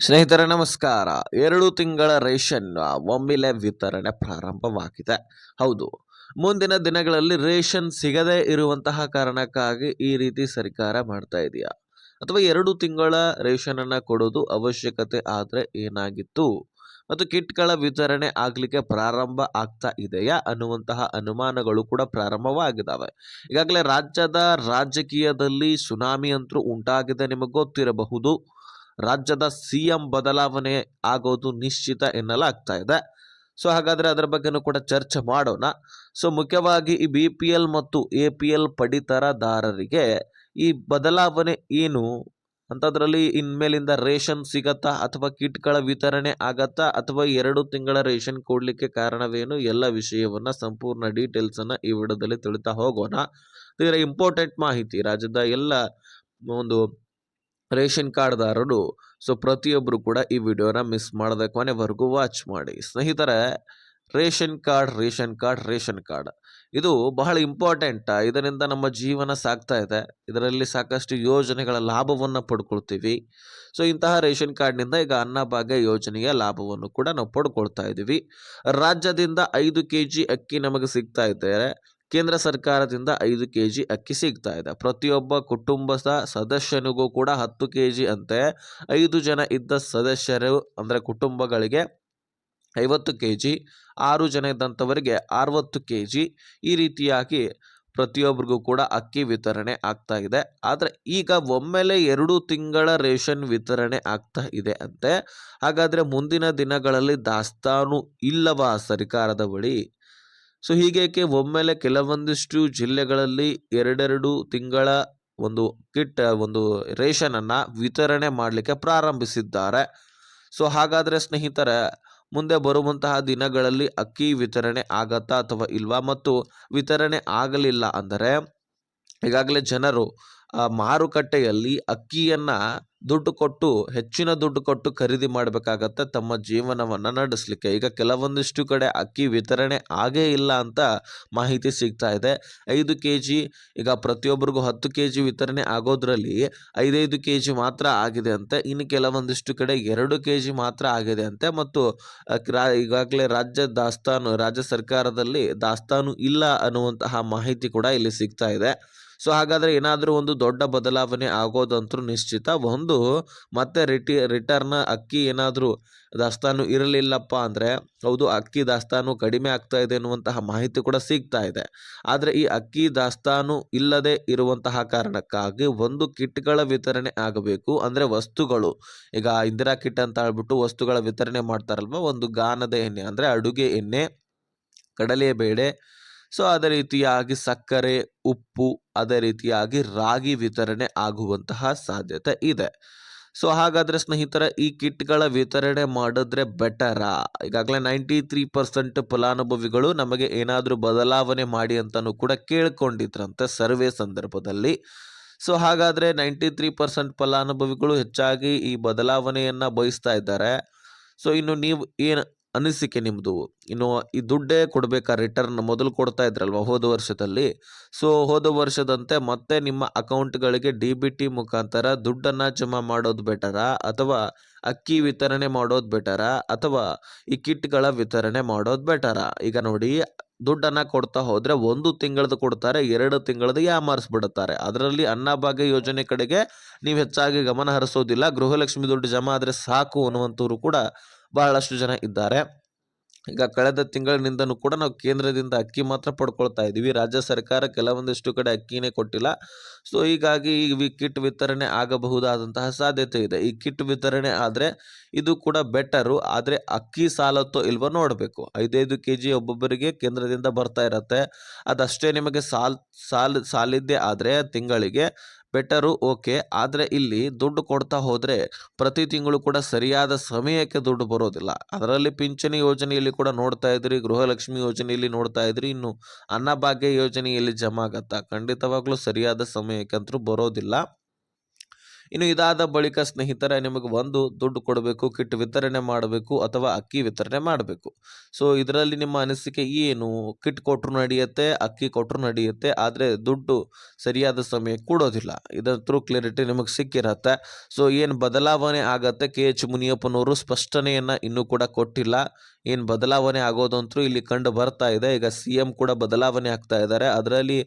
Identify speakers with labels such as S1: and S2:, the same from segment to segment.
S1: ಸ್ನೇಹಿತರೆ ನಮಸ್ಕಾರ. 2 ತಿಂಗಳ ರೇಷನ್ ಒಮ್ಮೆಲೆ ವಿತರಣೆ ಪ್ರಾರಂಭವಾಗಿದೆ. ಹೌದು, ಮುಂದಿನ ದಿನಗಳಲ್ಲಿ ರೇಷನ್ ಸಿಗದೇ ಇರುವಂತಹ ಕಾರಣಕ್ಕಾಗಿ ಈ ರೀತಿ ಸರ್ಕಾರ ಮಾಡ್ತಾ ಇದೆಯಾ? ಅಥವಾ 2 ತಿಂಗಳ ರೇಷನ್ ಅನ್ನ ಕೊಡೋದು ಅವಶ್ಯಕತೆ ಆದ್ರೆ ಏನಾಗಿತ್ತು? ಮತ್ತು ಕಿಟ್ಗಳ ವಿತರಣೆ ಆಗ್ಲಿಕ್ಕೆ ಪ್ರಾರಂಭ ಆಗ್ತಾ ಇದೆಯಾ ಅನ್ನುವಂತಹ ಅನುಮಾನಗಳು ಕೂಡ ಪ್ರಾರಂಭವಾಗಿದ್ದಾವೆ. ಈಗಾಗಲೇ ರಾಜ್ಯದ ರಾಜಕೀಯದಲ್ಲಿ ಸುನಾಮಿ ಅಂತೂ ಉಂಟಾಗಿದೆ, ನಿಮಗೆ ಗೊತ್ತಿರಬಹುದು. ರಾಜ್ಯದ ಸಿಎಂ ಬದಲಾವಣೆ ಆಗೋದು ನಿಶ್ಚಿತ ಎನ್ನಲಾಗ್ತಾ ಇದೆ. ಸೊ ಹಾಗಾದ್ರೆ ಅದರ ಬಗ್ಗೆನೂ ಕೂಡ ಚರ್ಚೆ ಮಾಡೋಣ. ಸೊ ಮುಖ್ಯವಾಗಿ ಈ BPL ಮತ್ತು APL ಪಡಿತರದಾರರಿಗೆ ಈ ಬದಲಾವಣೆ ಏನು ಅಂತದ್ರಲ್ಲಿ ಇನ್ಮೇಲಿಂದ ರೇಷನ್ ಸಿಗತ್ತಾ ಅಥವಾ ಕಿಟ್ಗಳ ವಿತರಣೆ ಆಗತ್ತಾ ಅಥವಾ 2 ತಿಂಗಳ ರೇಷನ್ ಕೊಡ್ಲಿಕ್ಕೆ ಕಾರಣವೇನು, ಎಲ್ಲ ವಿಷಯವನ್ನ ಸಂಪೂರ್ಣ ಡೀಟೇಲ್ಸ್ ಅನ್ನ ಈ ವಿಡಿಯೋದಲ್ಲಿ ತಿಳಿತಾ ಹೋಗೋಣ. ಇದರ ಇಂಪಾರ್ಟೆಂಟ್ ಮಾಹಿತಿ ರಾಜ್ಯದ ಎಲ್ಲ ಒಂದು ರೇಷನ್ ಕಾರ್ಡ್ದಾರರು, ಸೊ ಪ್ರತಿಯೊಬ್ಬರು ಕೂಡ ಈ ವಿಡಿಯೋನ ಮಿಸ್ ಮಾಡದೆ ಕೊನೆವರೆಗೂ ವಾಚ್ ಮಾಡಿ. ಸ್ನೇಹಿತರೆ, ರೇಷನ್ ಕಾರ್ಡ್ ಇದು ಬಹಳ ಇಂಪಾರ್ಟೆಂಟ್. ಇದರಿಂದ ನಮ್ಮ ಜೀವನ ಸಾಗ್ತಾ ಇದೆ. ಇದರಲ್ಲಿ ಸಾಕಷ್ಟು ಯೋಜನೆಗಳ ಲಾಭವನ್ನು ಪಡ್ಕೊಳ್ತೀವಿ. ಸೊ ಇಂತಹ ರೇಷನ್ ಕಾರ್ಡ್ನಿಂದ ಈಗ ಅನ್ನಭಾಗ್ಯ ಯೋಜನೆಯ ಲಾಭವನ್ನು ಕೂಡ ನಾವು ಪಡ್ಕೊಳ್ತಾ ಇದ್ದೀವಿ. ರಾಜ್ಯದಿಂದ 5 kg ಅಕ್ಕಿ ನಮಗೆ ಸಿಗ್ತಾ ಇದೆ. ಕೇಂದ್ರ ಸರ್ಕಾರದಿಂದ 5 kg ಅಕ್ಕಿ ಸಿಗ್ತಾ ಇದೆ. ಪ್ರತಿಯೊಬ್ಬ ಕುಟುಂಬದ ಸದಸ್ಯನಿಗೂ ಕೂಡ 10 kg ಅಂತೆ. 5 ಜನ ಇದ್ದ ಸದಸ್ಯರು ಅಂದರೆ ಕುಟುಂಬಗಳಿಗೆ 50 kg, 6 ಜನ ಇದ್ದಂಥವರಿಗೆ 60 kg. ಈ ರೀತಿಯಾಗಿ ಪ್ರತಿಯೊಬ್ಬರಿಗೂ ಕೂಡ ಅಕ್ಕಿ ವಿತರಣೆ ಆಗ್ತಾ ಇದೆ. ಆದರೆ ಈಗ ಒಮ್ಮೆಲೆ 2 ತಿಂಗಳ ರೇಷನ್ ವಿತರಣೆ ಆಗ್ತಾ ಇದೆ ಅಂತೆ. ಹಾಗಾದರೆ ಮುಂದಿನ ದಿನಗಳಲ್ಲಿ ದಾಸ್ತಾನು ಇಲ್ಲವಾ ಸರ್ಕಾರದ ಬಳಿ? ಸೊ ಹೀಗೇಕೆ ಒಮ್ಮೆಲೆ ಕೆಲವೊಂದಿಷ್ಟು ಜಿಲ್ಲೆಗಳಲ್ಲಿ 2 ತಿಂಗಳ ಒಂದು ರೇಷನ್ ಅನ್ನ ವಿತರಣೆ ಮಾಡಲಿಕ್ಕೆ ಪ್ರಾರಂಭಿಸಿದ್ದಾರೆ. ಸೊ ಹಾಗಾದ್ರೆ ಸ್ನೇಹಿತರೆ, ಮುಂದೆ ಬರುವಂತಹ ದಿನಗಳಲ್ಲಿ ಅಕ್ಕಿ ವಿತರಣೆ ಆಗತ್ತಾ ಅಥವಾ ಇಲ್ವಾ? ಮತ್ತು ವಿತರಣೆ ಆಗಲಿಲ್ಲ ಅಂದರೆ ಈಗಾಗಲೇ ಜನರು ಮಾರುಕಟ್ಟೆಯಲ್ಲಿ ಅಕ್ಕಿಯನ್ನ ಹೆಚ್ಚಿನ ದುಡ್ಡು ಕೊಟ್ಟು ಖರೀದಿ ಮಾಡಬೇಕಾಗತ್ತೆ ತಮ್ಮ ಜೀವನವನ್ನ ನಡೆಸಲಿಕ್ಕೆ. ಈಗ ಕೆಲವೊಂದಿಷ್ಟು ಕಡೆ ಅಕ್ಕಿ ವಿತರಣೆ ಆಗೇ ಇಲ್ಲ ಅಂತ ಮಾಹಿತಿ ಸಿಗ್ತಾ ಇದೆ. 5 kg, ಈಗ ಪ್ರತಿಯೊಬ್ಬರಿಗೂ 10 kg ವಿತರಣೆ ಆಗೋದ್ರಲ್ಲಿ 5 kg ಮಾತ್ರ ಆಗಿದೆ ಅಂತೆ. ಇನ್ನು ಕೆಲವೊಂದಿಷ್ಟು ಕಡೆ 2 kg ಮಾತ್ರ ಆಗಿದೆ ಅಂತೆ. ಮತ್ತು ಈಗಾಗಲೇ ರಾಜ್ಯ ಸರ್ಕಾರದಲ್ಲಿ ದಾಸ್ತಾನು ಇಲ್ಲ ಅನ್ನುವಂತಹ ಮಾಹಿತಿ ಕೂಡ ಇಲ್ಲಿ ಸಿಗ್ತಾ ಇದೆ. ಸೊ ಹಾಗಾದ್ರೆ ಏನಾದರೂ ಒಂದು ದೊಡ್ಡ ಬದಲಾವಣೆ ಆಗೋದಂತೂ ನಿಶ್ಚಿತ. ಮತ್ತೆ ರಿಟರ್ನ್ ಅಕ್ಕಿ ಏನಾದರೂ ದಾಸ್ತಾನು ಇರಲಿಲ್ಲಪ್ಪ ಅಂದ್ರೆ, ಹೌದು, ಅಕ್ಕಿ ದಾಸ್ತಾನು ಕಡಿಮೆ ಆಗ್ತಾ ಇದೆ ಅನ್ನುವಂತಹ ಮಾಹಿತಿ ಕೂಡ ಸಿಗ್ತಾ ಇದೆ. ಆದರೆ ಈ ಅಕ್ಕಿ ದಾಸ್ತಾನು ಇಲ್ಲದೆ ಇರುವಂತಹ ಕಾರಣಕ್ಕಾಗಿ ಕಿಟ್ಗಳ ವಿತರಣೆ ಆಗಬೇಕು. ಅಂದ್ರೆ ವಸ್ತುಗಳು, ಈಗ ಇಂದಿರಾ ಕಿಟ್ ಅಂತ ಹೇಳ್ಬಿಟ್ಟು ವಸ್ತುಗಳ ವಿತರಣೆ ಮಾಡ್ತಾರಲ್ವ, ಒಂದು ಗಾನದ ಎಣ್ಣೆ ಅಂದ್ರೆ ಅಡುಗೆ ಎಣ್ಣೆ, ಕಡಲೆ ಬೇಳೆ, ಸೊ ಅದೇ ರೀತಿಯಾಗಿ ಸಕ್ಕರೆ, ಉಪ್ಪು, ಅದೇ ರೀತಿಯಾಗಿ ರಾಗಿ ವಿತರಣೆ ಆಗುವಂತಹ ಸಾಧ್ಯತೆ ಇದೆ. ಸೊ ಹಾಗಾದ್ರೆ ಸ್ನೇಹಿತರೆ, ಈ ಕಿಟ್ಗಳ ವಿತರಣೆ ಮಾಡಿದ್ರೆ ಬೆಟರಾ? ಈಗಾಗಲೇ 93% ಫಲಾನುಭವಿಗಳು ನಮಗೆ ಏನಾದರೂ ಬದಲಾವಣೆ ಮಾಡಿ ಅಂತಾನು ಕೂಡ ಕೇಳ್ಕೊಂಡಿದ್ರಂತೆ ಸರ್ವೆ ಸಂದರ್ಭದಲ್ಲಿ. ಸೊ ಹಾಗಾದ್ರೆ 93% ಫಲಾನುಭವಿಗಳು ಹೆಚ್ಚಾಗಿ ಈ ಬದಲಾವಣೆಯನ್ನ ಬಯಸ್ತಾ ಇದ್ದಾರೆ. ಸೊ ಇನ್ನು ನೀವು ಏನು ಅನಿಸಿಕೆ ನಿಮ್ಮದು? ಇನ್ನು ಈ ದುಡ್ಡೇ ಕೊಡಬೇಕಾ? ರಿಟರ್ನ್ ಮೊದಲು ಕೊಡ್ತಾ ಇದ್ರಲ್ವ ಹೋದ ವರ್ಷದಲ್ಲಿ. ಸೊ ಹೋದ ವರ್ಷದಂತೆ ಮತ್ತೆ ನಿಮ್ಮ ಅಕೌಂಟ್ಗಳಿಗೆ DBT ಮುಖಾಂತರ ದುಡ್ಡನ್ನು ಜಮಾ ಮಾಡೋದು ಬೆಟರಾ, ಅಥವಾ ಅಕ್ಕಿ ವಿತರಣೆ ಮಾಡೋದು ಬೆಟರಾ, ಅಥವಾ ಈ ಕಿಟ್ಗಳ ವಿತರಣೆ ಮಾಡೋದು ಬೆಟರಾ? ಈಗ ನೋಡಿ, ದುಡ್ಡನ್ನು ಕೊಡ್ತಾ ಹೋದರೆ 1 ತಿಂಗಳದ್ದು ಕೊಡ್ತಾರೆ, 2 ತಿಂಗಳದ್ದು ಯಾಮಾರಿಸ್ಬಿಡುತ್ತಾರೆ. ಅದರಲ್ಲಿ ಅನ್ನಭಾಗ್ಯ ಯೋಜನೆ ಕಡೆಗೆ ನೀವು ಹೆಚ್ಚಾಗಿ ಗಮನ ಹರಿಸೋದಿಲ್ಲ. ಗೃಹಲಕ್ಷ್ಮಿ ದುಡ್ಡು ಜಮಾ ಆದರೆ ಸಾಕು ಅನ್ನುವಂಥವ್ರು ಕೂಡ ಬಹಳಷ್ಟು ಜನ ಇದ್ದಾರೆ. ಈಗ ಕಳೆದ ತಿಂಗಳಿನಿಂದನೂ ಕೂಡ ನಾವು ಕೇಂದ್ರದಿಂದ ಅಕ್ಕಿ ಮಾತ್ರ ಪಡ್ಕೊಳ್ತಾ ಇದ್ದೀವಿ. ರಾಜ್ಯ ಸರ್ಕಾರ ಕೆಲವೊಂದಿಷ್ಟು ಕಡೆ ಅಕ್ಕಿನೇ ಕೊಟ್ಟಿಲ್ಲ. ಸೊ ಹೀಗಾಗಿ ಈ ಕಿಟ್ ವಿತರಣೆ ಆಗಬಹುದಾದಂತಹ ಸಾಧ್ಯತೆ ಇದೆ. ಈ ಕಿಟ್ ವಿತರಣೆ ಆದರೆ ಇದು ಕೂಡ ಬೆಟರು. ಆದರೆ ಅಕ್ಕಿ ಸಾಲತ್ತೋ ಇಲ್ವೋ ನೋಡಬೇಕು. 5 kg ಒಬ್ಬೊಬ್ಬರಿಗೆ ಕೇಂದ್ರದಿಂದ ಬರ್ತಾ ಇರತ್ತೆ. ಅದಷ್ಟೇ ನಿಮಗೆ ಸಾಲಿದ್ದೇ ಆದರೆ ತಿಂಗಳಿಗೆ ಬೆಟರು, ಓಕೆ. ಆದರೆ ಇಲ್ಲಿ ದುಡ್ಡು ಕೊಡ್ತಾ ಹೋದರೆ ಪ್ರತಿ ತಿಂಗಳು ಕೂಡ ಸರಿಯಾದ ಸಮಯಕ್ಕೆ ದುಡ್ಡು ಬರೋದಿಲ್ಲ. ಅದರಲ್ಲಿ ಪಿಂಚಣಿ ಯೋಜನೆಯಲ್ಲಿ ಕೂಡ ನೋಡ್ತಾ ಇದ್ರಿ, ಗೃಹಲಕ್ಷ್ಮಿ ಯೋಜನೆಯಲ್ಲಿ ನೋಡ್ತಾ ಇದ್ರಿ, ಇನ್ನು ಅನ್ನಭಾಗ್ಯ ಯೋಜನೆಯಲ್ಲಿ ಜಮಾ ಆಗತ್ತಾ? ಖಂಡಿತವಾಗ್ಲೂ ಸರಿಯಾದ ಸಮಯಕ್ಕಂತೂ ಬರೋದಿಲ್ಲ. ಇನ್ನು ಇದಾದ ಬಳಿಕ ಸ್ನೇಹಿತರೆ ನಿಮಗೆ ಒಂದು ದುಡ್ಡು ಕೊಡಬೇಕು, ಕಿಟ್ ವಿತರಣೆ ಮಾಡಬೇಕು ಅಥವಾ ಅಕ್ಕಿ ವಿತರಣೆ ಮಾಡಬೇಕು. ಸೊ ಇದರಲ್ಲಿ ನಿಮ್ಮ ಅನಿಸಿಕೆ ಏನು? ಕಿಟ್ ಕೊಟ್ಟರು ನಡೆಯುತ್ತೆ, ಅಕ್ಕಿ ಕೊಟ್ಟರು ನಡೆಯುತ್ತೆ, ಆದರೆ ದುಡ್ಡು ಸರಿಯಾದ ಸಮಯಕ್ಕೆ ಕೊಡೋದಿಲ್ಲ. ಇದರ ಥ್ರೂ ಕ್ಲಿಯರಿಟಿ ನಿಮಗೆ ಸಿಕ್ಕಿರತ್ತೆ. ಸೊ ಏನು ಬದಲಾವಣೆ ಆಗತ್ತೆ, ಕೆ ಎಚ್ ಮುನಿಯಪ್ಪನವರು ಸ್ಪಷ್ಟನೆಯನ್ನು ಇನ್ನೂ ಕೂಡ ಕೊಟ್ಟಿಲ್ಲ. ಏನು ಬದಲಾವಣೆ ಆಗೋದಂತೂ ಇಲ್ಲಿ ಕಂಡು ಬರ್ತಾ ಇದೆ. ಈಗ CM ಕೂಡ ಬದಲಾವಣೆ ಆಗ್ತಾ ಇದ್ದಾರೆ. ಅದರಲ್ಲಿ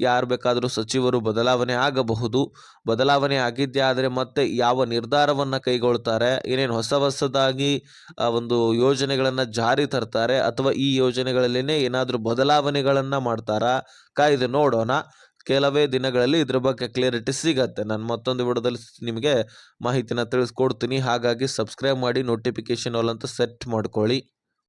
S1: ಯಾರು ಬೇಕಾದರೂ ಸಚಿವರು ಬದಲಾವಣೆ ಆಗಬಹುದು. ಬದಲಾವಣೆ ಆಗಿದ್ದೇ ಆದರೆ ಮತ್ತೆ ಯಾವ ನಿರ್ಧಾರವನ್ನು ಕೈಗೊಳ್ತಾರೆ, ಏನೇನು ಹೊಸದಾಗಿ ಒಂದು ಯೋಜನೆಗಳನ್ನು ಜಾರಿ ತರ್ತಾರೆ ಅಥವಾ ಈ ಯೋಜನೆಗಳಲ್ಲಿನೇ ಏನಾದರೂ ಬದಲಾವಣೆಗಳನ್ನು ಮಾಡ್ತಾರಾ, ಕಾಯ್ದು ನೋಡೋಣ. ಕೆಲವೇ ದಿನಗಳಲ್ಲಿ ಇದ್ರ ಬಗ್ಗೆ ಕ್ಲಿಯರಿಟಿ ಸಿಗತ್ತೆ. ನಾನು ಮತ್ತೊಂದು ವಿಡಿಯೋದಲ್ಲಿ ನಿಮಗೆ ಮಾಹಿತಿನ ತಿಳಿಸ್ಕೊಡ್ತೀನಿ. ಹಾಗಾಗಿ ಸಬ್ಸ್ಕ್ರೈಬ್ ಮಾಡಿ, ನೋಟಿಫಿಕೇಶನ್ ಆಲ್ ಅಂತ ಸೆಟ್ ಮಾಡ್ಕೊಳ್ಳಿ.